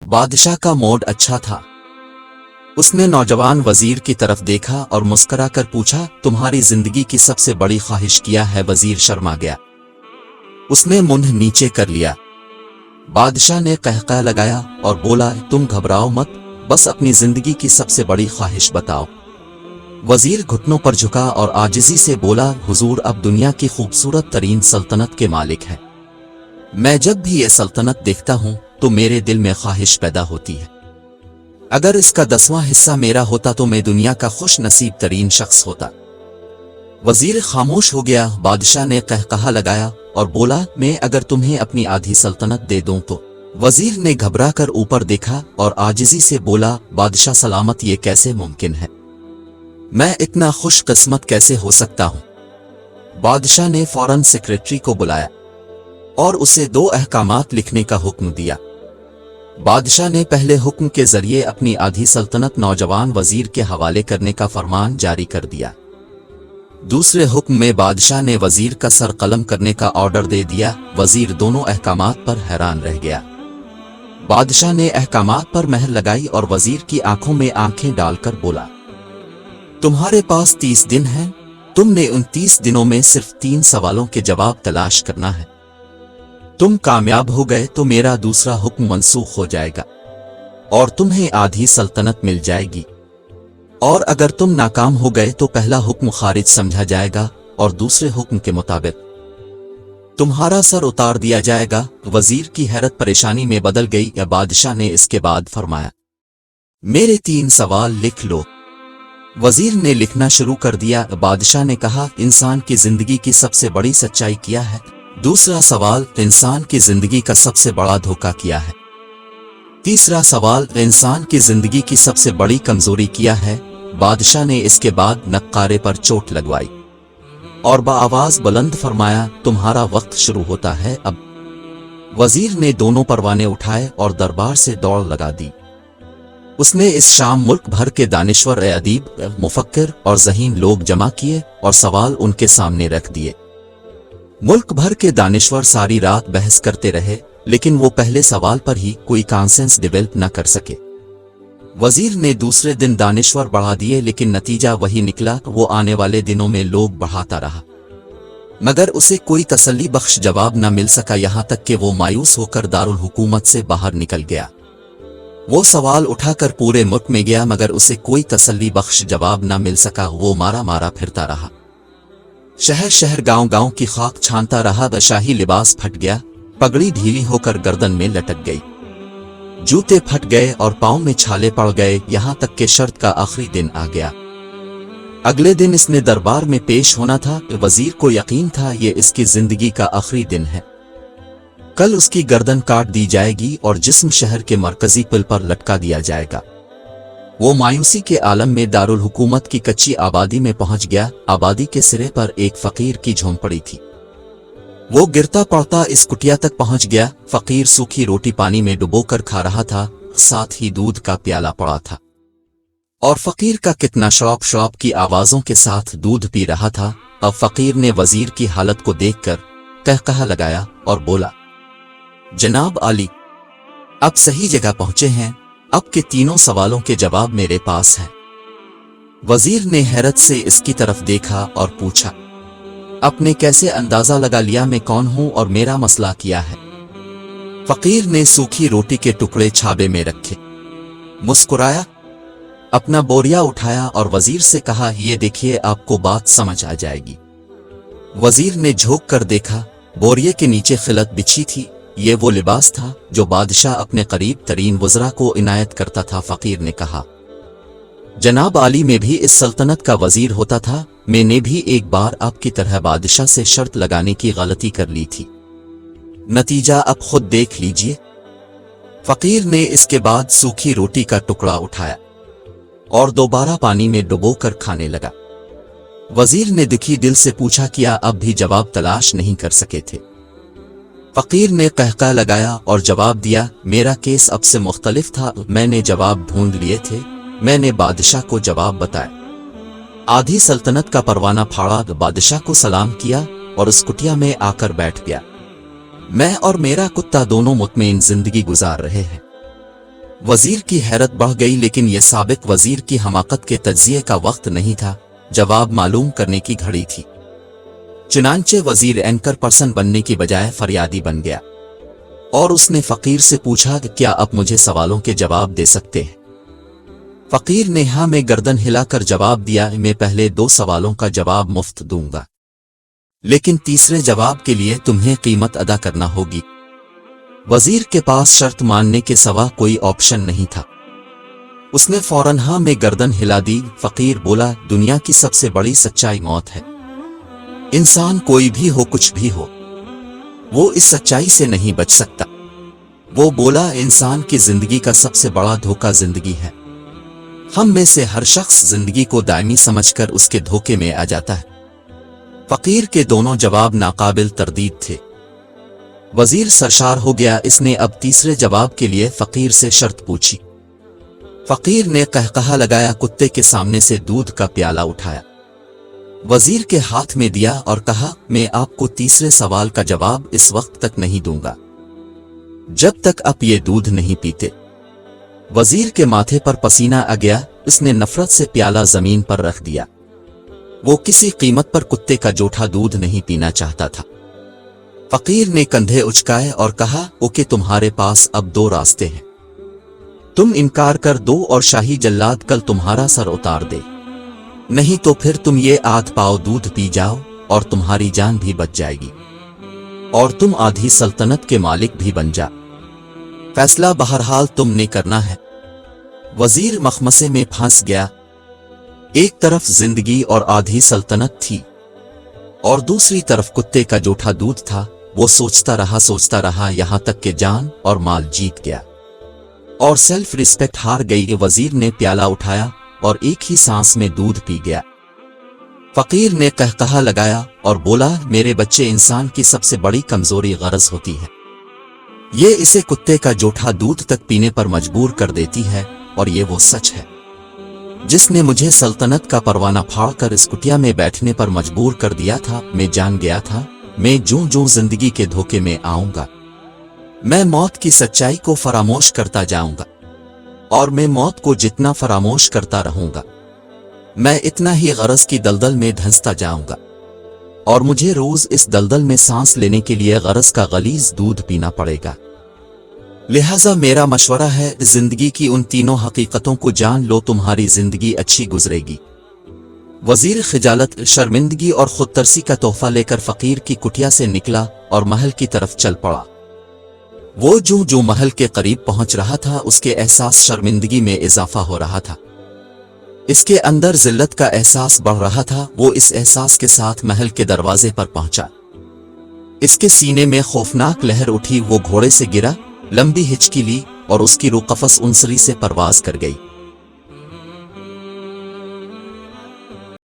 बादशाह का मूड अच्छा था। उसने नौजवान वजीर की तरफ देखा और मुस्कुरा कर पूछा, तुम्हारी जिंदगी की सबसे बड़ी ख्वाहिश क्या है? वजीर शर्मा गया। उसने मुंह नीचे कर लिया। बादशाह ने कहका लगाया और बोला, तुम घबराओ मत, बस अपनी जिंदगी की सबसे बड़ी ख्वाहिश बताओ। वजीर घुटनों पर झुका और आजिजी से बोला, हुजूर, अब दुनिया की खूबसूरत तरीन सल्तनत के मालिक हैं। मैं जब भी ये सल्तनत देखता हूं तो मेरे दिल में ख्वाहिश पैदा होती है। अगर इसका 10वां हिस्सा मेरा होता तो मैं दुनिया का खुश नसीब तरीन शख्स होता। वजीर खामोश हो गया। बादशाह ने कहकहा लगाया और बोला, मैं अगर तुम्हें अपनी आधी सल्तनत दे दूं तो? वजीर ने घबरा कर ऊपर देखा और आजिजी से बोला, बादशाह सलामत, ये कैसे मुमकिन है? मैं इतना खुशकिस्मत कैसे हो सकता हूं? बादशाह ने फौरन सेक्रेटरी को बुलाया और उसे 2 अहकामात लिखने का हुक्म दिया। बादशाह ने पहले हुक्म के जरिए अपनी आधी सल्तनत नौजवान वजीर के हवाले करने का फरमान जारी कर दिया। दूसरे हुक्म में बादशाह ने वजीर का सर कलम करने का ऑर्डर दे दिया। वजीर दोनों अहकामात पर हैरान रह गया। बादशाह ने अहकामात पर मेहर लगाई और वजीर की आंखों में आंखें डालकर बोला, तुम्हारे पास 30 दिन हैं। तुमने उन 30 दिनों में सिर्फ 3 सवालों के जवाब तलाश करना है। तुम कामयाब हो गए तो मेरा दूसरा हुक्म मनसूख हो जाएगा और तुम्हें आधी सल्तनत मिल जाएगी, और अगर तुम नाकाम हो गए तो पहला हुक्म खारिज समझा जाएगा और दूसरे हुक्म के मुताबिक तुम्हारा सर उतार दिया जाएगा। वजीर की हैरत परेशानी में बदल गई। बादशाह ने इसके बाद फरमाया, मेरे 3 सवाल लिख लो। वजीर ने लिखना शुरू कर दिया। बादशाह ने कहा, इंसान की जिंदगी की सबसे बड़ी सच्चाई क्या है? दूसरा सवाल, इंसान की जिंदगी का सबसे बड़ा धोखा क्या है? तीसरा सवाल, इंसान की जिंदगी की सबसे बड़ी कमजोरी क्या है? बादशाह ने इसके बाद नक्कारे पर चोट लगवाई और बाआवाज बुलंद फरमाया, तुम्हारा वक्त शुरू होता है अब। वजीर ने दोनों परवाने उठाए और दरबार से दौड़ लगा दी। उसने इस शाम मुल्क भर के दानिश्वर, अदीब, मुफक्किर और ज़हीन लोग जमा किए और सवाल उनके सामने रख दिए। मुल्क भर के दानिश्वर सारी रात बहस करते रहे, लेकिन वो पहले सवाल पर ही कोई कॉन्सेंस डेवलप न कर सके। वजीर ने दूसरे दिन दानिश्वर बढ़ा दिए, लेकिन नतीजा वही निकला। वो आने वाले दिनों में लोग बढ़ाता रहा, मगर उसे कोई तसल्ली बख्श जवाब न मिल सका, यहां तक कि वो मायूस होकर दारुल हुकूमत से बाहर निकल गया। वो सवाल उठाकर पूरे मुल्क में गया, मगर उसे कोई तसल्ली बख्श जवाब न मिल सका। वो मारा मारा फिरता रहा, शहर शहर गांव गांव की खाक छानता रहा। शाही लिबास फट गया, पगड़ी ढीली होकर गर्दन में लटक गई, जूते फट गए और पांव में छाले पड़ गए, यहां तक कि शर्त का आखिरी दिन आ गया। अगले दिन इसने दरबार में पेश होना था। वजीर को यकीन था ये इसकी जिंदगी का आखिरी दिन है। कल उसकी गर्दन काट दी जाएगी और जिस्म शहर के मरकजी पुल पर लटका दिया जाएगा। वो मायूसी के आलम में दारुल हुकूमत की कच्ची आबादी में पहुंच गया। आबादी के सिरे पर एक फकीर की झोंपड़ी थी। वो गिरता पड़ता इस कुटिया तक पहुंच गया। फकीर सूखी रोटी पानी में डुबोकर खा रहा था, साथ ही दूध का प्याला पड़ा था और फकीर का कितना शौक शौक की आवाजों के साथ दूध पी रहा था। अब फकीर ने वजीर की हालत को देखकर कहकहा लगाया और बोला, जनाब आली, अब सही जगह पहुंचे हैं। अब के 3 सवालों के जवाब मेरे पास हैं। वजीर ने हैरत से इसकी तरफ देखा और पूछा, आपने कैसे अंदाजा लगा लिया मैं कौन हूं और मेरा मसला क्या है? फकीर ने सूखी रोटी के टुकड़े छाबे में रखे, मुस्कुराया, अपना बोरिया उठाया और वजीर से कहा, ये देखिए, आपको बात समझ आ जाएगी। वजीर ने झोंक कर देखा, बोरिये के नीचे खिलत बिछी थी। ये वो लिबास था जो बादशाह अपने करीब तरीन वज़रा को इनायत करता था। फकीर ने कहा, जनाब आली, मैं भी इस सल्तनत का वजीर होता था। मैंने भी एक बार आपकी तरह बादशाह से शर्त लगाने की गलती कर ली थी। नतीजा अब खुद देख लीजिए। फकीर ने इसके बाद सूखी रोटी का टुकड़ा उठाया और दोबारा पानी में डुबोकर खाने लगा। वजीर ने दुखी दिल से पूछा, क्या अब भी जवाब तलाश नहीं कर सके थे? फकीर ने कहका लगाया और जवाब दिया, मेरा केस अब से मुख्तलिफ था। मैंने जवाब ढूंढ लिए थे। मैंने बादशाह को जवाब बताया। आधी सल्तनत का परवाना फाड़ा, बादशाह को सलाम किया और उस कुटिया में आकर बैठ गया। मैं और मेरा कुत्ता दोनों मुतमईन जिंदगी गुजार रहे हैं। वजीर की हैरत बढ़ गई, लेकिन यह साबिक वजीर की हमाकत के तज्जिये का वक्त नहीं था, जवाब मालूम करने की घड़ी थी। चुनांचे वजीर एंकर पर्सन बनने की बजाय फरियादी बन गया और उसने फकीर से पूछा कि क्या आप मुझे सवालों के जवाब दे सकते हैं। फकीर ने हाँ में गर्दन हिलाकर जवाब दिया, मैं पहले 2 सवालों का जवाब मुफ्त दूंगा, लेकिन तीसरे जवाब के लिए तुम्हें कीमत अदा करना होगी। वजीर के पास शर्त मानने के सिवा कोई ऑप्शन नहीं था। उसने फौरन हाँ में गर्दन हिला दी। फकीर बोला, दुनिया की सबसे बड़ी सच्चाई मौत है। इंसान कोई भी हो, कुछ भी हो, वो इस सच्चाई से नहीं बच सकता। वो बोला, इंसान की जिंदगी का सबसे बड़ा धोखा जिंदगी है। हम में से हर शख्स जिंदगी को दायमी समझकर उसके धोखे में आ जाता है। फकीर के दोनों जवाब नाकाबिल तरदीद थे। वजीर सरशार हो गया। इसने अब तीसरे जवाब के लिए फकीर से शर्त पूछी। फकीर ने कहकहा लगाया, कुत्ते के सामने से दूध का प्याला उठाया, वजीर के हाथ में दिया और कहा, मैं आपको तीसरे सवाल का जवाब इस वक्त तक नहीं दूंगा जब तक आप ये दूध नहीं पीते। वजीर के माथे पर पसीना आ गया। उसने नफरत से प्याला जमीन पर रख दिया। वो किसी कीमत पर कुत्ते का जूठा दूध नहीं पीना चाहता था। फकीर ने कंधे उचकाए और कहा, ओके, तुम्हारे पास अब 2 रास्ते हैं। तुम इनकार कर दो और शाही जल्लाद कल तुम्हारा सर उतार दे, नहीं तो फिर तुम ये आध पाव दूध पी जाओ और तुम्हारी जान भी बच जाएगी और तुम आधी सल्तनत के मालिक भी बन जा। फैसला बहरहाल तुमने करना है। वजीर मखमसे में फंस गया। एक तरफ जिंदगी और आधी सल्तनत थी और दूसरी तरफ कुत्ते का जूठा दूध था। वो सोचता रहा यहां तक कि जान और माल जीत गया और सेल्फ रिस्पेक्ट हार गई। वजीर ने प्याला उठाया और एक ही सांस में दूध पी गया। फकीर ने कहकहा लगाया और बोला, मेरे बच्चे, इंसान की सबसे बड़ी कमजोरी गरज होती है। ये इसे कुत्ते का जूठा दूध तक पीने पर मजबूर कर देती है और ये वो सच है जिसने मुझे सल्तनत का परवाना फाड़कर इस कुटिया में बैठने पर मजबूर कर दिया था। मैं जान गया था, मैं जो जिंदगी के धोखे में आऊंगा, मैं मौत की सच्चाई को फरामोश करता जाऊंगा और मैं मौत को जितना फरामोश करता रहूंगा, मैं इतना ही गरज की दलदल में धंसता जाऊंगा और मुझे रोज इस दलदल में सांस लेने के लिए गरज का गलीज दूध पीना पड़ेगा। लिहाजा मेरा मशवरा है, जिंदगी की उन तीनों हकीकतों को जान लो, तुम्हारी जिंदगी अच्छी गुजरेगी। वजीर खिजालत, शर्मिंदगी और खुदतरसी का तोहफा लेकर फकीर की कुटिया से निकला और महल की तरफ चल पड़ा। वो जो महल के करीब पहुंच रहा था, उसके एहसास शर्मिंदगी में इजाफा हो रहा था। इसके अंदर जिल्लत का एहसास बढ़ रहा था। वो इस एहसास के साथ महल के दरवाजे पर पहुंचा। इसके सीने में खौफनाक लहर उठी। वो घोड़े से गिरा, लंबी हिचकी ली और उसकी रूह कफस उनसरी से परवाज कर गई।